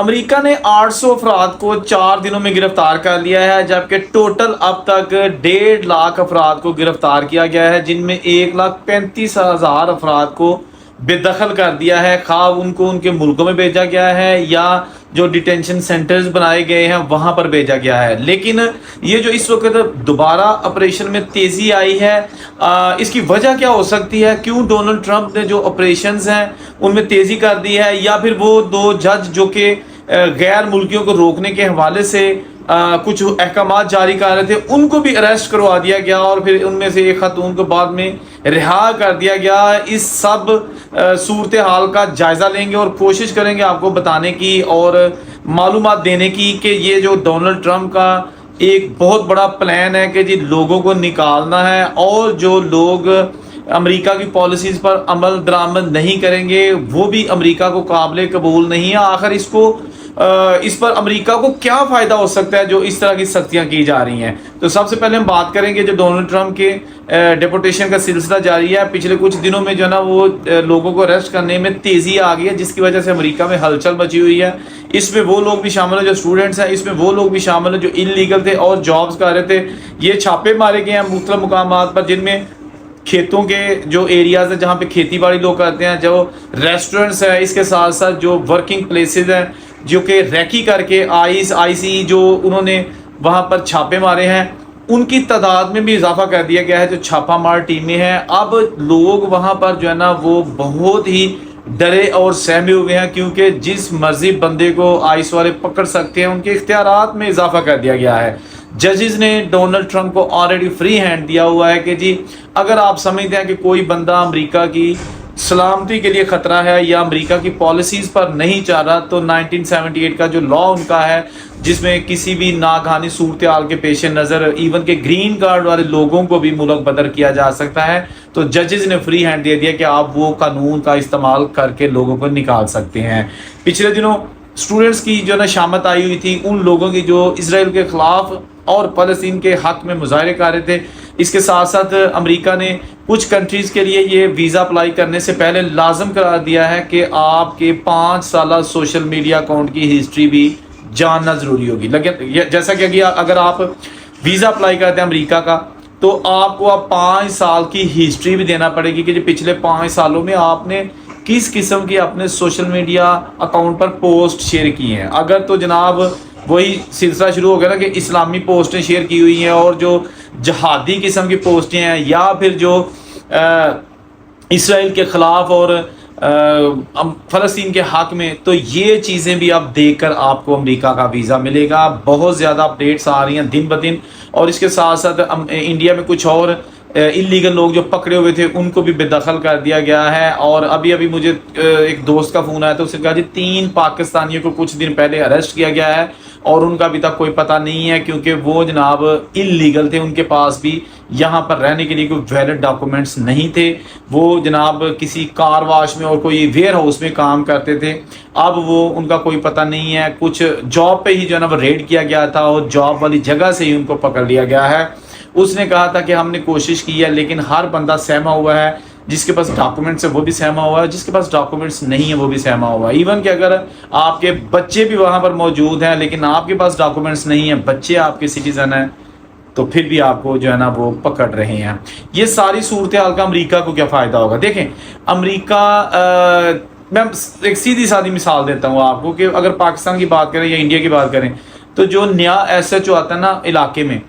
America ने 800 अफराद को 4 दिनों में गिरफ्तार कर लिया है, जबकि टोटल अब तक 1.5 लाख अफराद को गिरफ्तार किया गया है, जिनमें 1,35,000 अफराद को बेदखल कर दिया है। खा उनको उनके मुल्कों में भेजा गया है या जो डिटेंशन सेंटर्स बनाए गए हैं वहाँ पर भेजा गया है। लेकिन ये जो इस वक्त दोबारा ऑपरेशन में तेज़ी आई है, इसकी वजह क्या हो सकती है? क्यों डोनाल्ड ट्रंप ने जो ऑपरेशंस हैं उनमें तेज़ी कर दी है? या फिर वो 2 जज जो कि गैर मुल्कियों को रोकने के हवाले से कुछ अहकाम जारी कर रहे थे, उनको भी अरेस्ट करवा दिया गया और फिर उनमें से एक खातून को बाद में रिहा कर दिया गया। इस सब सूरत हाल का जायज़ा लेंगे और कोशिश करेंगे आपको बताने की और मालूमात देने की कि ये जो डोनाल्ड ट्रंप का एक बहुत बड़ा प्लान है कि जी लोगों को निकालना है, और जो लोग अमेरिका की पॉलिसीज़ पर अमल दरामद नहीं करेंगे वो भी अमेरिका को काबिल कबूल नहीं है। आखिर इस पर अमेरिका को क्या फ़ायदा हो सकता है जो इस तरह की सख्तियाँ की जा रही हैं? तो सबसे पहले हम बात करेंगे जो डोनाल्ड ट्रंप के डिपोटेशन का सिलसिला जारी है। पिछले कुछ दिनों में जो है ना वो लोगों को अरेस्ट करने में तेज़ी आ गई है, जिसकी वजह से अमेरिका में हलचल मची हुई है। इसमें वो लोग भी शामिल हैं जो स्टूडेंट्स हैं, इसमें वो लोग भी शामिल हैं जो इलीगल थे और जॉब्स कर रहे थे। ये छापे मारे गए हैं मुख्तलिफ मुकामात पर, जिनमें खेतों के जो एरियाज़ हैं जहाँ पे खेती बाड़ी लोग करते हैं, जो रेस्टोरेंट्स हैं, इसके साथ साथ जो वर्किंग प्लेसेस हैं जो कि रैकी करके आईसी जो उन्होंने वहाँ पर छापे मारे हैं, उनकी तादाद में भी इजाफा कर दिया गया है। जो छापा मार टीमें हैं, अब लोग वहाँ पर जो है ना वो बहुत ही डरे और सहमे हुए हैं, क्योंकि जिस मर्जी बंदे को आइस वाले पकड़ सकते हैं उनके इख्तियारात में इजाफा कर दिया गया है। जजेस ने डोनाल्ड ट्रंप को ऑलरेडी फ्री हैंड दिया हुआ है कि जी अगर आप समझते हैं कि कोई बंदा अमेरिका की सलामती के लिए ख़तरा है या अमेरिका की पॉलिसीज़ पर नहीं चल रहा, तो 1978 का जो लॉ उनका है जिसमें किसी भी नागहानी सूरत हाल के पेश नज़र इवन के ग्रीन कार्ड वाले लोगों को भी मुल्क बदर किया जा सकता है, तो जजेस ने फ्री हैंड दे दिया कि आप वो कानून का इस्तेमाल करके लोगों को निकाल सकते हैं। पिछले दिनों स्टूडेंट्स की जो ना शामत आई हुई थी उन लोगों की जो इसराइल के ख़िलाफ़ और फ़लस्तीन के हक़ में मुज़ाहरे कर रहे थे। इसके साथ साथ अमेरिका ने कुछ कंट्रीज़ के लिए ये वीज़ा अप्लाई करने से पहले लाजम करार दिया है कि आपके 5 साल सोशल मीडिया अकाउंट की हिस्ट्री भी जानना ज़रूरी होगी। लेकिन जैसा कि अगर आप वीज़ा अप्लाई करते हैं अमेरिका का, तो आपको अब 5 साल की हिस्ट्री भी देना पड़ेगी कि जो पिछले 5 सालों में आपने किस किस्म की अपने सोशल मीडिया अकाउंट पर पोस्ट शेयर की हैं। अगर तो जनाब वही सिलसिला शुरू हो गया ना कि इस्लामी पोस्टें शेयर की हुई हैं और जो जहादी किस्म की पोस्टें हैं या फिर जो इसराइल के ख़िलाफ़ और फ़लस्तीन के हक़ में, तो ये चीज़ें भी अब देखकर आपको अमेरिका का वीज़ा मिलेगा। बहुत ज़्यादा अपडेट्स आ रही हैं दिन ब दिन, और इसके साथ साथ इंडिया में कुछ और इलीगल लोग जो पकड़े हुए थे उनको भी बेदखल कर दिया गया है। और अभी मुझे एक दोस्त का फ़ोन आया तो उसने कहा जी 3 पाकिस्तानियों को कुछ दिन पहले अरेस्ट किया गया है और उनका अभी तक कोई पता नहीं है, क्योंकि वो जनाब इलीगल थे, उनके पास भी यहाँ पर रहने के लिए कोई वैलिड डॉक्यूमेंट्स नहीं थे। वो जनाब किसी कार वाश में और कोई वेयर हाउस में काम करते थे। अब वो उनका कोई पता नहीं है, कुछ जॉब पे ही जो है ना वो रेड किया गया था और जॉब वाली जगह से ही उनको पकड़ लिया गया है। उसने कहा था कि हमने कोशिश की है, लेकिन हर बंदा सहमा हुआ है, जिसके पास डॉक्यूमेंट्स है वो भी सहमा हुआ है, जिसके पास डॉक्यूमेंट्स नहीं है वो भी सहमा हुआ है। इवन कि अगर आपके बच्चे भी वहाँ पर मौजूद हैं लेकिन आपके पास डॉक्यूमेंट्स नहीं है, बच्चे आपके सिटीज़न हैं, तो फिर भी आपको जो है ना वो पकड़ रहे हैं। ये सारी सूरत हाल का अमेरिका को क्या फ़ायदा होगा? देखें अमेरिका, मैं एक सीधी सादी मिसाल देता हूँ आपको कि अगर पाकिस्तान की बात करें या इंडिया की बात करें, तो जो नया SHO आता है ना इलाके में,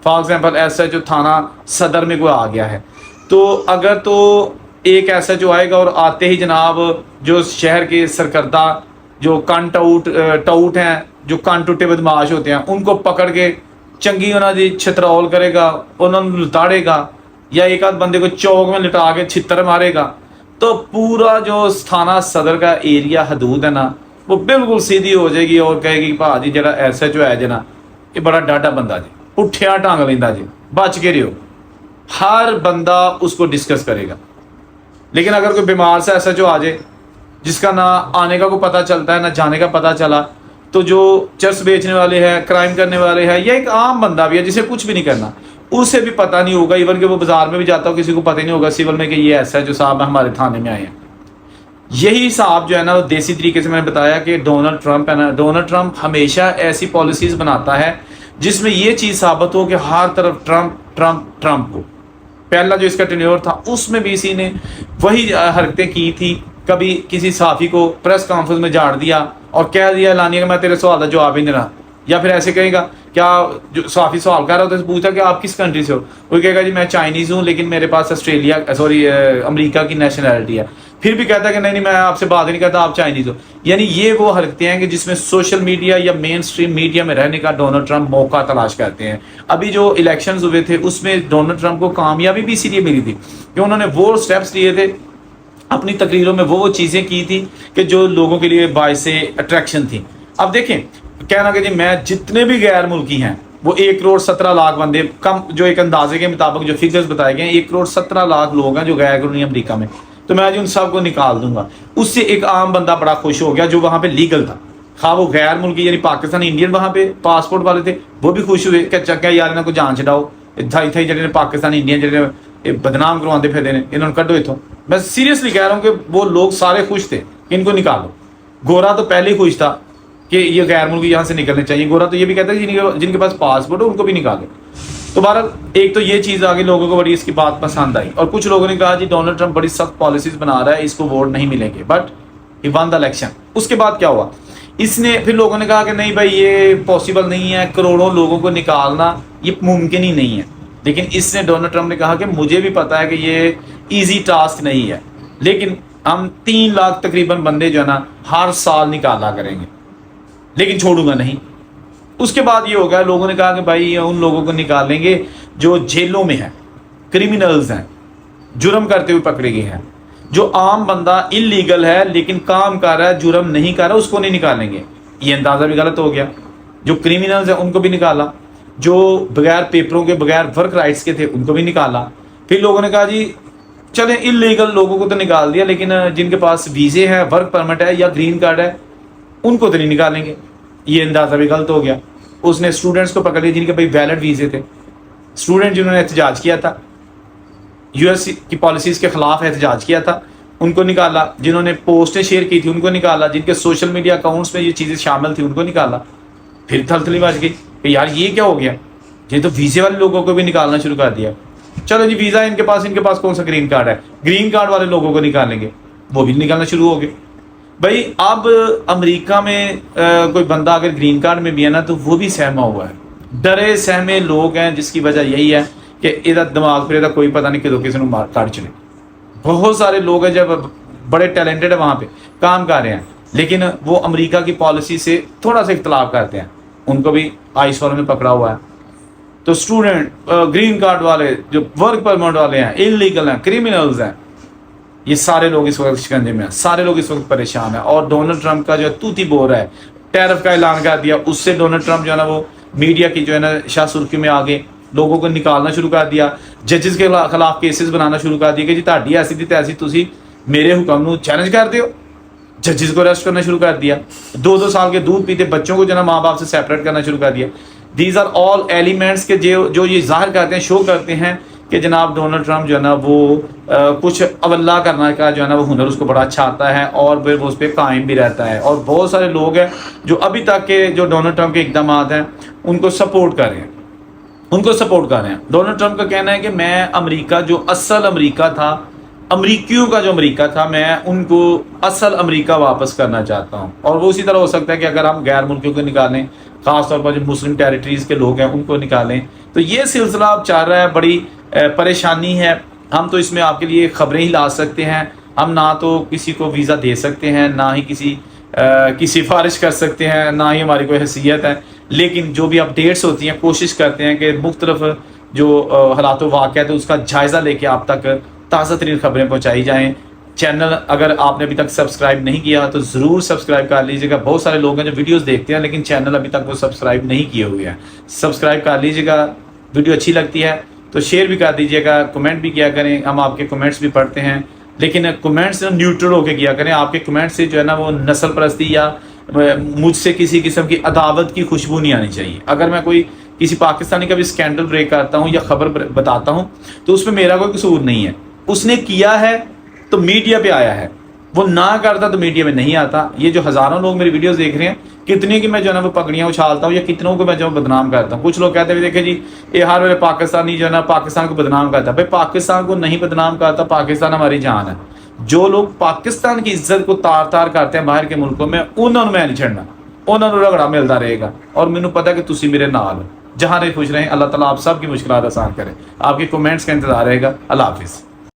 फॉर एग्जांपल SHO थाना सदर में कोई आ गया है, तो अगर तो एक SHO आएगा और आते ही जनाब जो शहर के सरकर्दा जो टाउट हैं, जो कान टूटे बदमाश होते हैं, उनको पकड़ के चंगी उन्होंने छतरौल करेगा, उन्होंने लुटाड़ेगा या एक आध बंदे को चौक में लिटा के छितर मारेगा, तो पूरा जो थाना सदर का एरिया हदूद है ना वो बिल्कुल सीधी हो जाएगी और कहेगी भाजी जरा SHO है जना ये बड़ा डाडा बंदा जी, पुठिया ढंग लेंदा जी, बच के रहो। हर बंदा उसको डिस्कस करेगा। लेकिन अगर कोई बीमार सा SHO आ जाए जिसका ना आने का कोई पता चलता है ना जाने का पता चला, तो जो चर्स बेचने वाले हैं, क्राइम करने वाले हैं, या एक आम बंदा भी है जिसे कुछ भी नहीं करना, उसे भी पता नहीं होगा। इवन कि वो बाजार में भी जाता हो किसी को पता ही नहीं होगा सिविल में कि ये SHO साहब हमारे थाने में आए हैं। यही हिसाब जो है ना वो देसी तरीके से मैंने बताया कि डोनाल्ड ट्रंप है ना, डोनाल्ड ट्रंप हमेशा ऐसी पॉलिसीज बनाता है जिसमें ये चीज़ साबित हो कि हर तरफ ट्रंप ट्रंप ट्रंप हो। पहला जो इसका टेन्योर था उसमें भी इसी ने वही हरकतें की थी। कभी किसी सहाफ़ी को प्रेस कॉन्फ्रेंस में झाड़ दिया और कह दिया लानिया कि मैं तेरे सवाल का जवाब ही नहीं रहा, या फिर ऐसे कहेगा क्या, जो सहाफ़ी सवाल कर रहा होता है पूछा कि आप किस कंट्री से हो, वो कहेगा जी मैं चाइनीज़ हूँ लेकिन मेरे पास अमेरिका की नेशनैलिटी है, फिर भी कहता है कि नहीं नहीं मैं आपसे बात ही नहीं करता, आप चाइनीज़ हो। यानी ये वो हरकतें हैं कि जिसमें सोशल मीडिया या मेन स्ट्रीम मीडिया में रहने का डोनाल्ड ट्रंप मौका तलाश करते हैं। अभी जो इलेक्शंस हुए थे उसमें डोनाल्ड ट्रंप को कामयाबी भी इसीलिए मिली थी कि उन्होंने वो स्टेप्स लिए थे, अपनी तकरीरों में वो चीज़ें की थी कि जो लोगों के लिए बायस अट्रैक्शन थी। अब देखें, कहना कि जी मैं जितने भी गैर मुल्की हैं वो 1,17,00,000 बंदे, कम जो एक अंदाजे के मुताबिक जो फिगर्स बताए गए हैं 1,17,00,000 लोग हैं जो गैर कानूनी अमरीका में, तो मैं आज उन सबको निकाल दूंगा। उससे एक आम बंदा बड़ा खुश हो गया जो वहाँ पे लीगल था, खा वो गैर मुल्की यानी पाकिस्तानी इंडियन वहाँ पे पासपोर्ट वाले थे, वो भी खुश हुए कि चक्का यार इन्होंने को जान छड़ाओ, थाई थाई जड़े पाकिस्तानी इंडियन जड़े बदनाम करवाते फिरते हैं, इन्होंने कड्डो इथों। मैं सीरियसली कह रहा हूँ कि वो लोग सारे खुश थे कि इनको निकालो। गोरा तो पहले ही खुश था कि ये गैर मुल्की यहाँ से निकलने चाहिए, गोरा तो ये भी कहता है कि जिनके पास पासपोर्ट है उनको भी निकालो। तो बहरहाल एक तो ये चीज़ आगे लोगों को बड़ी इसकी बात पसंद आई, और कुछ लोगों ने कहा जी डोनाल्ड ट्रंप बड़ी सख्त पॉलिसीज बना रहा है, इसको वोट नहीं मिलेंगे, but he one the election. उसके बाद क्या हुआ, इसने फिर लोगों ने कहा कि नहीं भाई ये पॉसिबल नहीं है, करोड़ों लोगों को निकालना ये मुमकिन ही नहीं है। लेकिन इसने डोनाल्ड ट्रंप ने कहा कि मुझे भी पता है कि ये ईजी टास्क नहीं है, लेकिन हम 3 लाख तकरीबन बंदे जो है ना हर साल निकाला करेंगे, लेकिन छोड़ूंगा नहीं। उसके बाद ये हो गया, लोगों ने कहा कि भाई उन लोगों को निकालेंगे जो जेलों में हैं, क्रिमिनल्स हैं, जुर्म करते हुए पकड़े गए हैं। जो आम बंदा इलीगल है लेकिन काम कर रहा है, जुर्म नहीं कर रहा, उसको नहीं निकालेंगे। ये अंदाज़ा भी गलत हो गया। जो क्रिमिनल्स हैं उनको भी निकाला, जो बगैर पेपरों के बगैर वर्क राइट्स के थे उनको भी निकाला। फिर लोगों ने कहा जी चलें इलीगल लोगों को तो निकाल दिया, लेकिन जिनके पास वीज़े हैं, वर्क परमिट है या ग्रीन कार्ड है, उनको तो नहीं निकालेंगे। ये अंदाज़ा भी गलत हो गया। उसने स्टूडेंट्स को पकड़ लिया जिनके भाई वैलिड वीज़े थे, स्टूडेंट जिन्होंने एहतजाज किया था, यूएस की पॉलिसीज़ के ख़िलाफ़ एहतजाज किया था, उनको निकाला। जिन्होंने पोस्टें शेयर की थी उनको निकाला, जिनके सोशल मीडिया अकाउंट्स में ये चीज़ें शामिल थी उनको निकाला। फिर थलथली मच गई कि यार ये क्या हो गया, ये तो वीज़े वाले लोगों को भी निकालना शुरू कर दिया। चलो जी वीज़ा इनके पास कौन सा ग्रीन कार्ड है, ग्रीन कार्ड वाले लोगों को निकालेंगे, वो भी निकालना शुरू हो गए। भाई अब अमेरिका में कोई बंदा अगर ग्रीन कार्ड में भी है ना तो वो भी सहमा हुआ है, डरे सहमे लोग हैं, जिसकी वजह यही है कि इधर दिमाग पर कोई पता नहीं कि किसी मार काट चले। बहुत सारे लोग हैं जब बड़े टैलेंटेड है वहाँ पे काम कर रहे हैं, लेकिन वो अमेरिका की पॉलिसी से थोड़ा सा इख्तलाफ करते हैं, उनको भी आइस फॉर्म में पकड़ा हुआ है। तो स्टूडेंट, ग्रीन कार्ड वाले, जो वर्क परमिट वाले हैं, इलीगल हैं, क्रिमिनल्स हैं, ये सारे लोग इस वक्त शिकंजे में हैं, सारे लोग इस वक्त परेशान हैं। और डोनाल्ड ट्रंप का जो तूती बोर है, टैरिफ का ऐलान कर दिया, उससे डोनाल्ड ट्रंप जो है ना वो मीडिया की जो है ना शाह सुर्खी में आगे लोगों को निकालना शुरू कर दिया, जजेस के खिलाफ केसेस बनाना शुरू कर दिया कि जी ताड़ी ऐसी थी तैसी, तुसी मेरे हुक्म को चैलेंज करते हो। जजेस को अरेस्ट करना शुरू कर दिया, 2-2 साल के दूध पीते बच्चों को जो है ना माँ बाप से सेपरेट करना शुरू कर दिया। दीज आर ऑल एलिमेंट्स के जो ये जाहिर करते हैं, शो करते हैं कि जनाब डोनाल्ड ट्रंप जो है ना वो कुछ अवल्ला करने का जो है ना वो हुनर उसको बड़ा अच्छा आता है, और फिर वो उस पर कायम भी रहता है। और बहुत सारे लोग हैं जो अभी तक के जो डोनाल्ड ट्रंप के इकदाम हैं उनको सपोर्ट कर रहे हैं, डोनाल्ड ट्रंप का कहना है कि मैं अमेरिका जो असल अमेरिका था, अमरीकियों का जो अमेरिका था, मैं उनको असल अमेरिका वापस करना चाहता हूँ। और वो उसी तरह हो सकता है कि अगर हम गैर मुल्कियों को निकालें, ख़ासतौर पर जो मुस्लिम टेरिटरीज़ के लोग हैं उनको निकालें, तो ये सिलसिला अब चल रहा है। बड़ी परेशानी है। हम तो इसमें आपके लिए ख़बरें ही ला सकते हैं, हम ना तो किसी को वीज़ा दे सकते हैं, ना ही किसी की सिफारिश कर सकते हैं, ना ही हमारी कोई हैसियत है। लेकिन जो भी अपडेट्स होती हैं कोशिश करते हैं कि मुख्तलिफ जो हालात वाक़यात है उसका जायज़ा लेके आप तक ताज़ा तरीन ख़बरें पहुँचाई जाएँ। चैनल अगर आपने अभी तक सब्सक्राइब नहीं किया तो ज़रूर सब्सक्राइब कर लीजिएगा। बहुत सारे लोग हैं जो वीडियोस देखते हैं लेकिन चैनल अभी तक वो सब्सक्राइब नहीं किए हुए हैं, सब्सक्राइब कर लीजिएगा। वीडियो अच्छी लगती है तो शेयर भी कर दीजिएगा, कमेंट भी किया करें, हम आपके कमेंट्स भी पढ़ते हैं, लेकिन कमेंट्स न्यूट्रल होकर किया करें। आपके कमेंट्स से जो है ना वो नस्ल परस्ती या मुझसे किसी किस्म की अदावत की खुशबू नहीं आनी चाहिए। अगर मैं कोई किसी पाकिस्तानी का भी स्कैंडल ब्रेक करता हूँ या खबर बताता हूँ तो उसमें मेरा कोई कसूर नहीं है, उसने किया है तो मीडिया पे आया है, وہ نہ کرتا تو میڈیا میں نہیں آتا. یہ جو ہزاروں لوگ میری ویڈیوز دیکھ رہے ہیں, کتنے کی میں جو ہے نا وہ پگڑیاں اچھالتا ہوں یا کتنوں کو میں جو بدنام کرتا ہوں. کچھ لوگ کہتے ہیں دیکھیں جی یہ ہر ویلے پاکستانی جو ہے نا پاکستان کو بدنام کرتا ہے. بھائی پاکستان کو نہیں بدنام کرتا, پاکستان ہماری جان ہے. جو لوگ پاکستان کی عزت کو تار تار کرتے ہیں باہر کے ملکوں میں, انہوں نے میں نہیں چھڑنا, انہوں نے رگڑا ملتا رہے گا. اور مجھے پتا کہ تسی میرے نال ہو. جہاں رہے خوش رہیں. اللہ تعالیٰ آپ سب کی مشکلات آسان کرے. آپ کے کمنٹس کا انتظار رہے گا. اللہ حافظ.